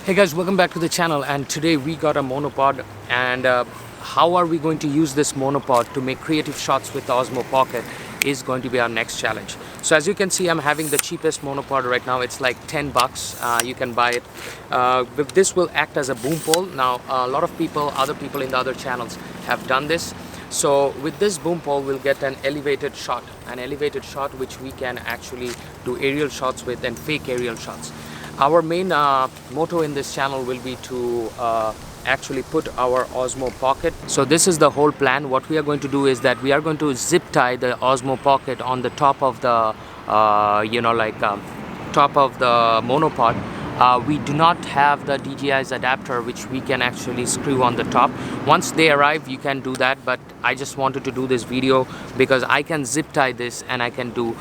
Hey guys, welcome back to the channel, and today we got a monopod. And how are we going to use this monopod to make creative shots with the Osmo Pocket is going to be our next challenge. So as you can see, I'm having the cheapest monopod right now. It's like 10 bucks. You can buy it. This will act as a boom pole. Now a lot of other people in the other channels have done this. So with this boom pole, we'll get an elevated shot which we can actually do aerial shots with and fake aerial shots. Our main motto in this channel will be to actually put our Osmo Pocket. So this is the whole plan. What we are going to do is that we are going to zip tie the Osmo Pocket on the top of the top of the monopod. We do not have the DJI's adapter which we can actually screw on the top. Once they arrive, you can do that, but I just wanted to do this video because I can zip tie this and I can do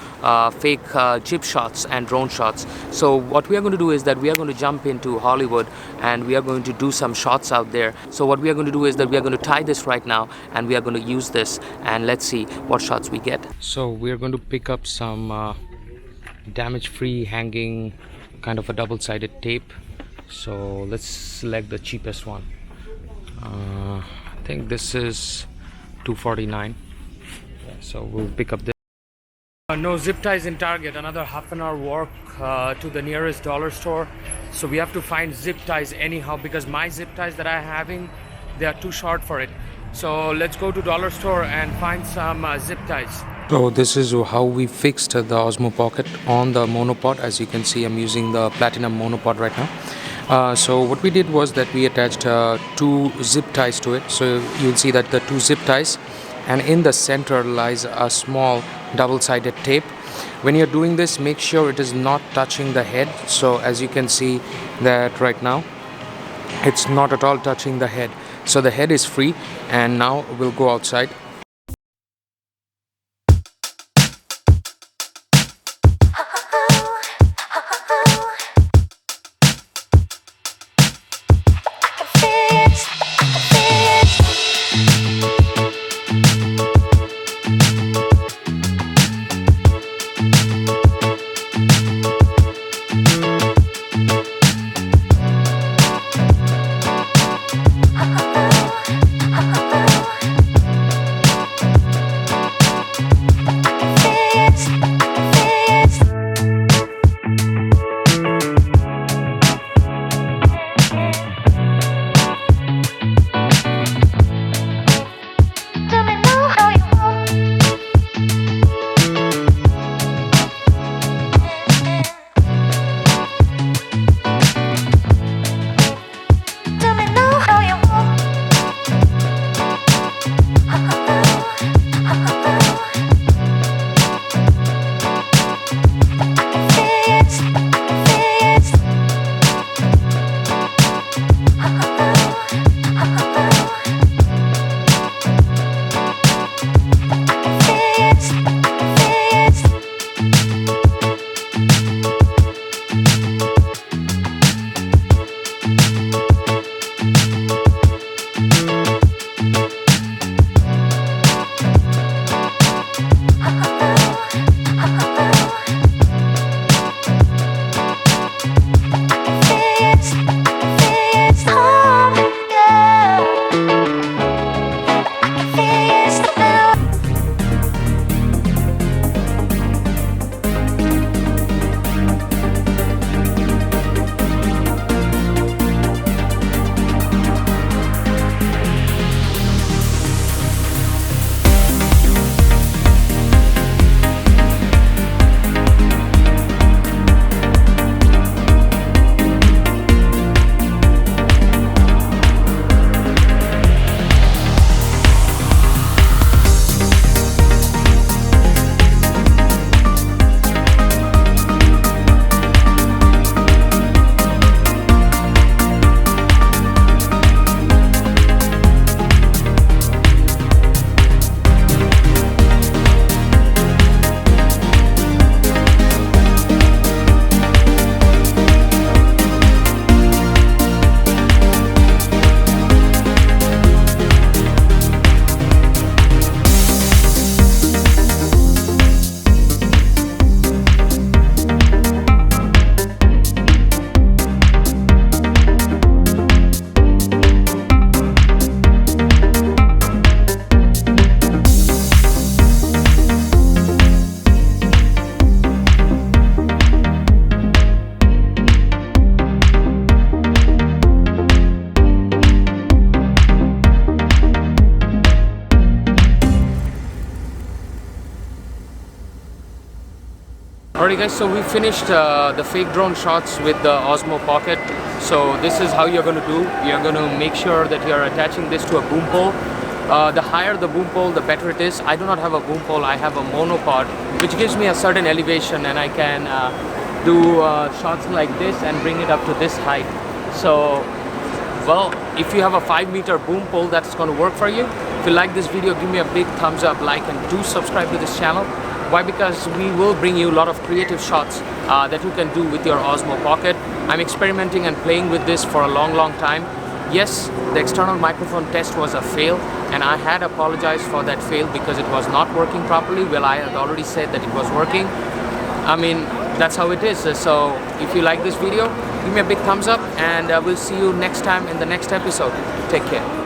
fake chip shots and drone shots. So what we are going to do is that we are going to jump into Hollywood and we are going to do some shots out there. So what we are going to do is that we are going to tie this right now and we are going to use this, and let's see what shots we get. So we are going to pick up some damage-free hanging kind of a double-sided tape. So let's select the cheapest one. I think this is $249. So we'll pick up this. No zip ties in Target. Another half an hour walk to the nearest dollar store. So we have to find zip ties anyhow because my zip ties that I'm having, they are too short for it. So let's go to dollar store and find some zip ties. So this is how we fixed the Osmo Pocket on the monopod. As you can see, I'm using the platinum monopod right now. So what we did was that we attached two zip ties to it. So you'll see that the two zip ties, and in the center lies a small double-sided tape. When you're doing this, make sure it is not touching the head. So as you can see that right now, it's not at all touching the head. So the head is free, and now we'll go outside. Alright guys, so we finished the fake drone shots with the Osmo Pocket. So this is how you're going to do. You're going to make sure that you're attaching this to a boom pole. The higher the boom pole, the better it is. I do not have a boom pole, I have a monopod, which gives me a certain elevation, and I can do shots like this and bring it up to this height. So, well, if you have a 5-meter boom pole, that's going to work for you. If you like this video, give me a big thumbs up, like, and do subscribe to this channel. Why? Because we will bring you a lot of creative shots that you can do with your Osmo Pocket. I'm experimenting and playing with this for a long time. Yes, the external microphone test was a fail, and I had apologized for that fail because it was not working properly. Well, I had already said that it was working. I mean, that's how it is. So if you like this video, give me a big thumbs up, and we'll see you next time in the next episode. Take care.